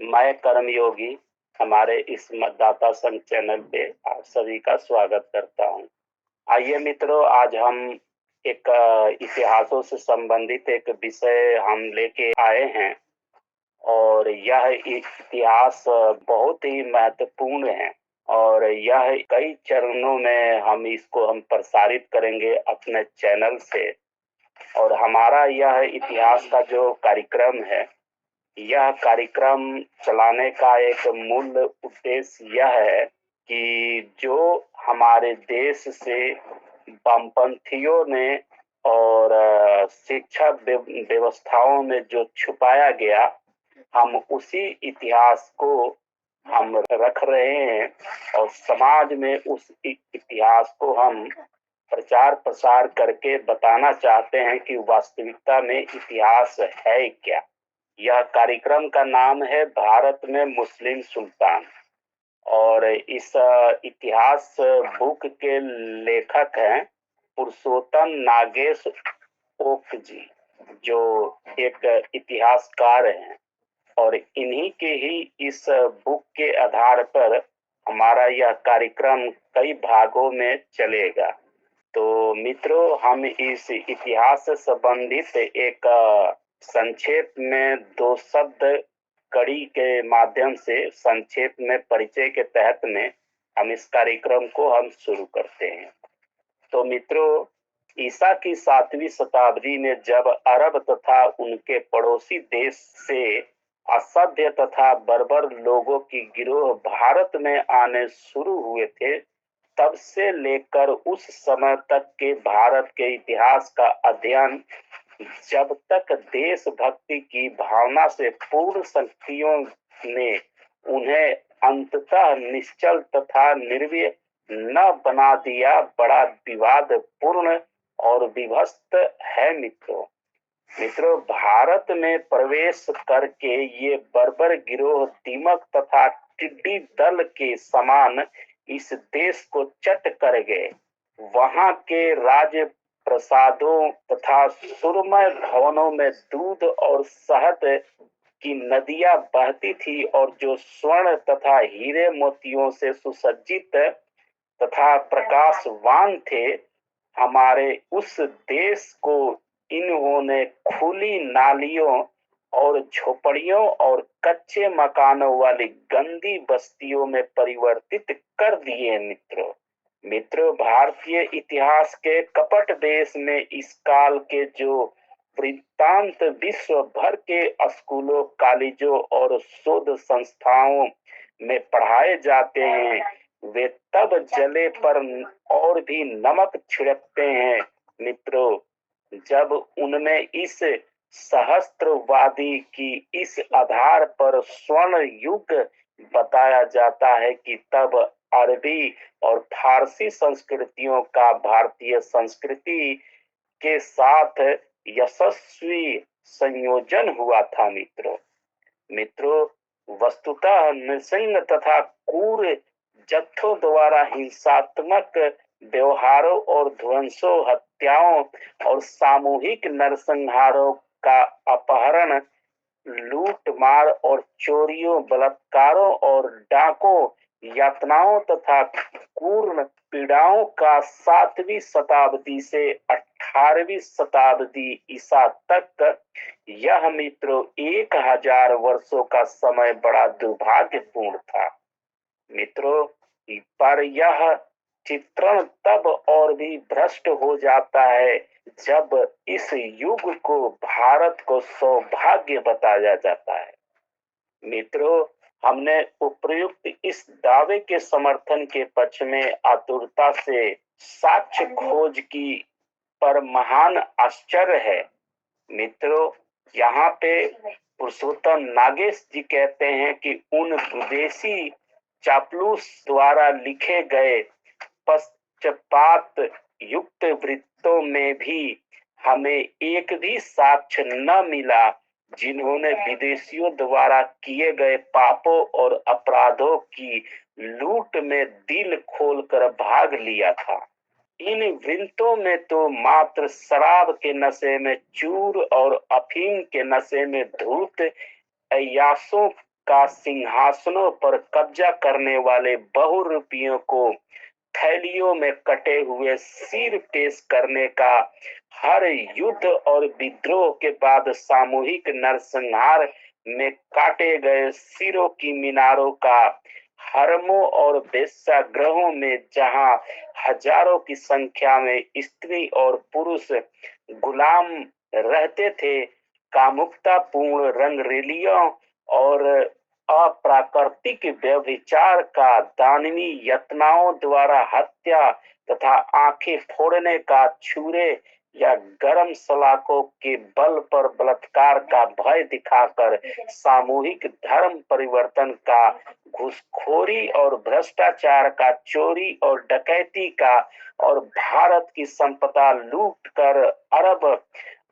मैं कर्मयोगी हमारे इस मतदाता संघ चैनल पे आप सभी का स्वागत करता हूं। आइए मित्रों, आज हम एक इतिहासों से संबंधित एक विषय हम लेके आए हैं और यह इतिहास बहुत ही महत्वपूर्ण है और यह कई चरणों में हम प्रसारित करेंगे अपने चैनल से। और हमारा यह इतिहास का जो कार्यक्रम है, यह कार्यक्रम चलाने का एक मूल उद्देश्य यह है कि जो हमारे देश से वामपंथियों ने और शिक्षा व्यवस्थाओं में जो छुपाया गया, हम उसी इतिहास को हम रख रहे हैं और समाज में उस इतिहास को हम प्रचार प्रसार करके बताना चाहते हैं कि वास्तविकता में इतिहास है क्या। यह कार्यक्रम का नाम है भारत में मुस्लिम सुल्तान और इस इतिहास बुक के लेखक हैं पुरुषोत्तम नागेश ओक जी, जो एक इतिहासकार हैं और इन्हीं के ही इस बुक के आधार पर हमारा यह कार्यक्रम कई भागों में चलेगा। तो मित्रों, हम इस इतिहास से संबंधित एक संक्षेप में दो शब्द कड़ी के माध्यम से संक्षेप में परिचय के तहत में हम इस कार्यक्रम को हम शुरू करते हैं। तो मित्रों, ईसा की 7वीं शताब्दी में जब अरब तथा उनके पड़ोसी देश से असभ्य तथा बर्बर लोगों की गिरोह भारत में आने शुरू हुए थे, तब से लेकर उस समय तक के भारत के इतिहास का अध्ययन, जब तक देशभक्ति की भावना से पूर्ण शक्तियों ने उन्हें अंततः निश्चल तथा निर्भय न बना दिया, बड़ा विवादपूर्ण और विभत्स है। मित्रों, भारत में प्रवेश करके ये बर्बर गिरोह दीमक तथा टिड्डी दल के समान इस देश को चट कर गए। वहां के राज प्रसादों तथा सुरमय भवनों में दूध और शहद की नदियां बहती थी और जो स्वर्ण तथा हीरे मोतियों से सुसज्जित तथा प्रकाशवान थे, हमारे उस देश को इन्होंने खुली नालियों और झोपड़ियों और कच्चे मकानों वाली गंदी बस्तियों में परिवर्तित कर दिए। मित्रों, भारतीय इतिहास के कपट देश में इस काल के जो वृत्तांत विश्व भर के स्कूलों, कॉलेजों और शोध संस्थाओं में पढ़ाए जाते हैं, वे तब जले पर और भी नमक छिड़कते हैं मित्रों, जब उनमें इस सहस्त्रवादी की इस आधार पर स्वर्ण युग बताया जाता है कि तब अरबी और फारसी संस्कृतियों का भारतीय संस्कृति के साथ यशस्वी संयोजन हुआ था। मित्रों, वस्तुतः नृसिंह तथा क्रूर जत्थों द्वारा हिंसात्मक व्यवहारों और ध्वंसों, हत्याओं और सामूहिक नरसंहारों का अपहरण, लूट मार और चोरियों, बलात्कारों और डाकों, यातनाओं तथा क्रूर पीड़ाओं का 7वीं शताब्दी से 18वीं शताब्दी ईसा तक यह मित्रों 1000 वर्षों का समय बड़ा दुर्भाग्यपूर्ण था। मित्रों, पर यह चित्रण तब और भी भ्रष्ट हो जाता है जब इस युग को भारत को सौभाग्य बताया जाता है। मित्रों, हमने उपर्युक्त इस दावे के समर्थन के पक्ष में आतुरता से साक्ष्य खोज की, पर महान आश्चर्य है। मित्रों, यहाँ पे पुरुषोत्तम नागेश जी कहते हैं कि उन विदेशी चापलूस द्वारा लिखे गए पश्चात युक्त वृत्तों में भी हमें एक भी साक्ष्य न मिला जिन्होंने विदेशियों द्वारा किए गए पापों और अपराधों की लूट में दिल खोलकर भाग लिया था। इन वृत्तों में तो मात्र शराब के नशे में चूर और अफीम के नशे में धूत अय्यासों का सिंहासनों पर कब्जा करने वाले बहुरूपियों को थैलियों में कटे हुए सिर पेश करने का, हर युद्ध और विद्रोह के बाद सामूहिक नरसंहार में काटे गए सिरों की मीनारों का, हरमों और वेश्यागृहों में जहां हजारों की संख्या में स्त्री और पुरुष गुलाम रहते थे, कामुकतापूर्ण रंगरेलियों और अप्राकृतिक व्यभिचार का, दानवी यातनाओं द्वारा हत्या तथा आंखें फोड़ने का, छुरे या गरम सलाखों के बल पर बलात्कार का भय दिखाकर सामूहिक धर्म परिवर्तन का, घूसखोरी और भ्रष्टाचार का, चोरी और डकैती का और भारत की संपदा लूट कर अरब,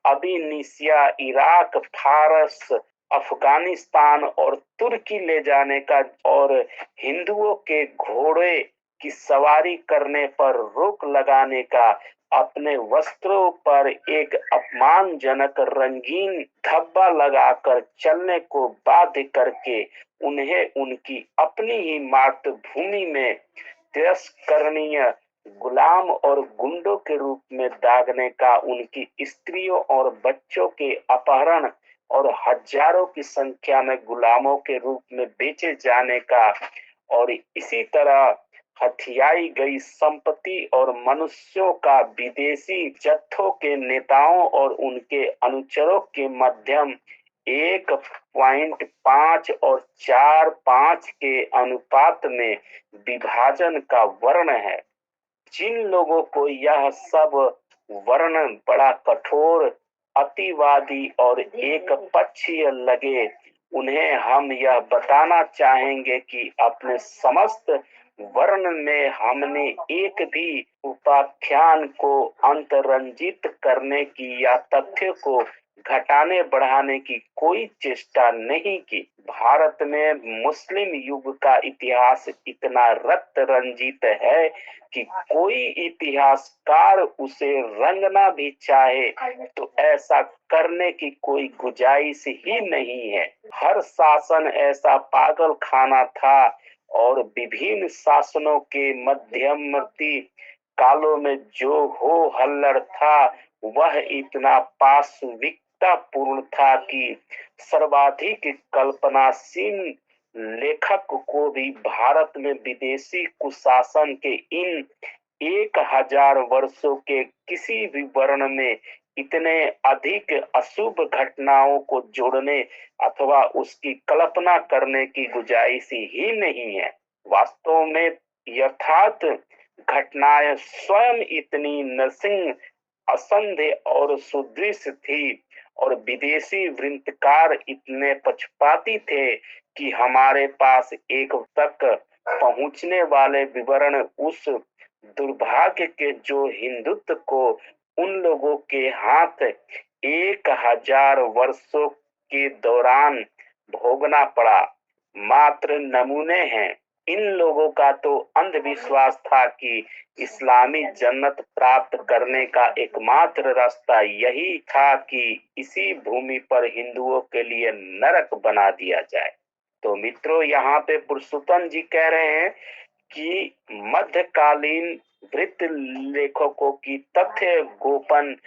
अबिनिसिया, इराक, फारस, अफगानिस्तान और तुर्की ले जाने का और हिंदुओं के घोड़े की सवारी करने पर रोक लगाने का, अपने वस्त्रों पर एक अपमानजनक रंगीन धब्बा लगाकर चलने को बाध्य करके उन्हें उनकी अपनी ही मातृभूमि में तिरस्करणीय गुलाम और गुंडों के रूप में दागने का, उनकी स्त्रियों और बच्चों के अपहरण और हजारों की संख्या में गुलामों के रूप में बेचे जाने का और इसी तरह हथियाई गई संपत्ति और मनुष्यों का विदेशी जत्थों के नेताओं और उनके अनुचरों के मध्यम 1.5 और 4:5 के अनुपात में विभाजन का वर्ण है। जिन लोगों को यह सब वर्ण बड़ा कठोर, अतिवादी और एक पक्षीय लगे, उन्हें हम यह बताना चाहेंगे कि अपने समस्त वर्ण में हमने एक भी उपाख्यान को अंतरंजित करने की या तथ्य को घटाने बढ़ाने की कोई चेष्टा नहीं की। भारत में मुस्लिम युग का इतिहास इतना रक्त रंजित है कि कोई इतिहासकार उसे रंगना भी चाहे तो ऐसा करने की कोई गुंजाइश ही नहीं है। हर शासन ऐसा पागल खाना था और विभिन्न शासनों के मध्यवर्ती कालों में जो हो हल्लड़ था वह इतना पाशविकतापूर्ण था कि सर्वाधिक कल्पनाशील लेखक को भी भारत में विदेशी कुशासन के इन 1000 वर्षों के किसी भी वर्ण में इतने अधिक अशुभ घटनाओं को जोड़ने अथवा उसकी कल्पना करने की गुंजाइश ही नहीं है। वास्तव में यथार्थ घटनाएं स्वयं इतनी नरसिंह, असंध्य और सुदृश्य थी और विदेशी वृत्तकार इतने पक्षपाती थे कि हमारे पास एक तक पहुंचने वाले विवरण उस दुर्भाग्य के जो हिंदुत्व को उन लोगों के हाथ 1000 वर्षों के दौरान भोगना पड़ा मात्र नमूने हैं। इन लोगों का तो अंधविश्वास था कि इस्लामी जन्नत प्राप्त करने का एकमात्र रास्ता यही था कि इसी भूमि पर हिंदुओं के लिए नरक बना दिया जाए। तो मित्रों, यहाँ पे पुरुषोत्तम जी कह रहे हैं कि मध्यकालीन वृत्त लेखकों की तथ्य गोपन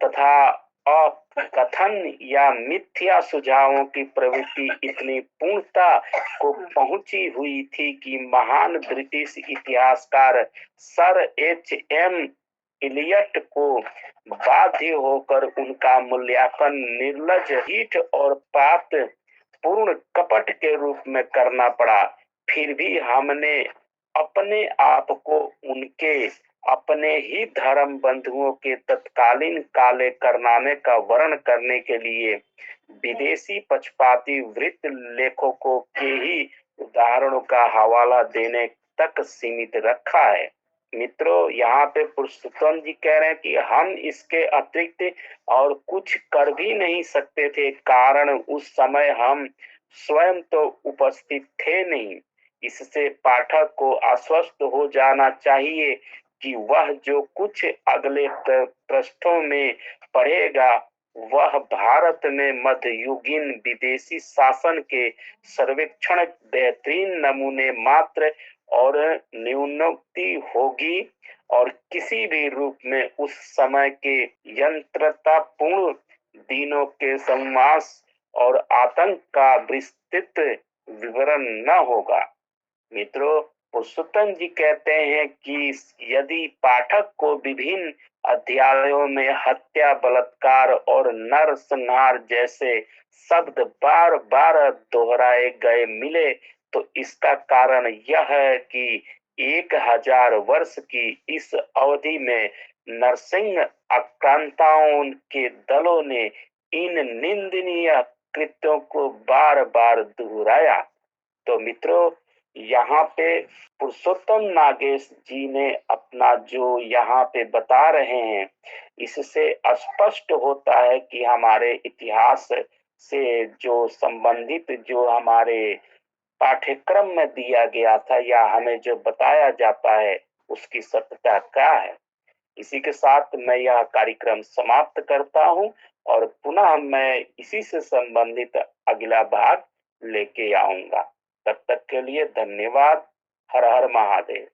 तथा अकथन या मिथ्या सुझावों की प्रवृत्ति इतनी पूर्णता को पहुंची हुई थी कि महान ब्रिटिश इतिहासकार सर H.M. इलियट को बाध्य होकर उनका मूल्यांकन निर्लज, हीठ और पाप पूर्ण कपट के रूप में करना पड़ा। फिर भी हमने अपने आप को उनके अपने ही धर्म बंधुओं के तत्कालीन काले कारनामे का वर्णन करने के लिए विदेशी पक्षपाती वृत्त लेखकों के ही उदाहरणों का हवाला देने तक सीमित रखा है। मित्रों, यहाँ पे पुरुषोत्तम जी कह रहे हैं कि हम इसके अतिरिक्त और कुछ कर भी नहीं सकते थे, कारण उस समय हम स्वयं तो उपस्थित थे नहीं। इससे पाठक को आश्वस्त हो जाना चाहिए कि वह जो कुछ अगले पृष्ठों में पढ़ेगा वह भारत में मध्ययुगीन विदेशी शासन के सर्वेक्षण बेहतरीन नमूने मात्र और न्यूनोक्ति होगी और किसी भी रूप में उस समय के यंत्रतापूर्ण दिनों के समास और आतंक का विस्तृत विवरण न होगा। मित्रों, पुरुषोत्तम जी कहते हैं कि यदि पाठक को विभिन्न अध्यायों में हत्या, बलात्कार और नरसंहार जैसे शब्द बार बार दोहराए गए मिले तो इसका कारण यह है कि 1000 वर्ष की इस अवधि में नरसिंह आक्रांताओं के दलों ने इन निंदनीय कृत्यों को बार बार दोहराया। तो मित्रों, यहाँ पे पुरुषोत्तम नागेश जी ने अपना जो यहाँ पे बता रहे हैं, इससे स्पष्ट होता है कि हमारे इतिहास से जो संबंधित जो हमारे पाठ्यक्रम में दिया गया था या हमें जो बताया जाता है उसकी सत्यता क्या है। इसी के साथ मैं यह कार्यक्रम समाप्त करता हूँ और पुनः मैं इसी से संबंधित अगला भाग लेके आऊंगा। तब तक के लिए धन्यवाद। हर हर महादेव।